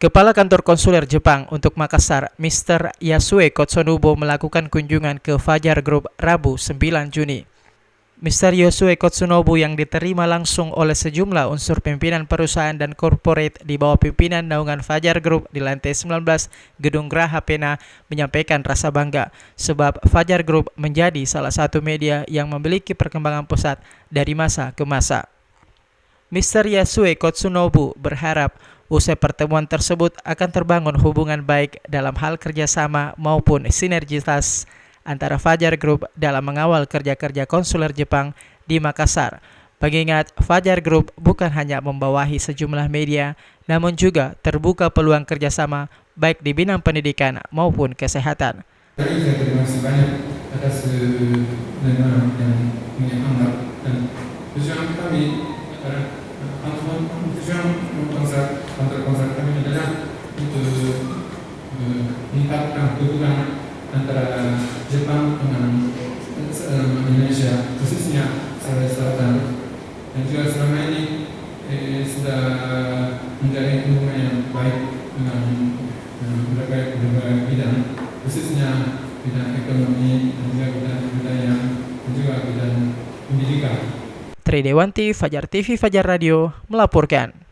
Kepala Kantor Konsuler Jepang untuk Makassar, Mr. Yasue Kotsonubo melakukan kunjungan ke Fajar Group Rabu 9 Juni. Mr. Yasue Kotsonubo yang diterima langsung oleh sejumlah unsur pimpinan perusahaan dan korporat di bawah pimpinan naungan Fajar Group di lantai 19 Gedung Graha Pena menyampaikan rasa bangga sebab Fajar Group menjadi salah satu media yang memiliki perkembangan pesat dari masa ke masa. Mr. Yasue Kotsonubo berharap usai pertemuan tersebut akan terbangun hubungan baik dalam hal kerjasama maupun sinergitas antara Fajar Group dalam mengawal kerja-kerja konsuler Jepang di Makassar. Mengingat Fajar Group bukan hanya membawahi sejumlah media, namun juga terbuka peluang kerjasama baik di bidang pendidikan maupun kesehatan. Terima kasih banyak atas penerimaan yang hangat dan tujuan kami kantor konser kami adalah untuk meningkatkan hubungan antara Jepang dengan Indonesia, khususnya Sulawesi Selatan, dan juga selama ini sudah menjalin hubungan yang baik dengan berbagai bidang, khususnya bidang ekonomi, dan juga bidang budaya, dan juga bidang pendidikan. Tridewanti, Fajar TV, Fajar Radio melaporkan.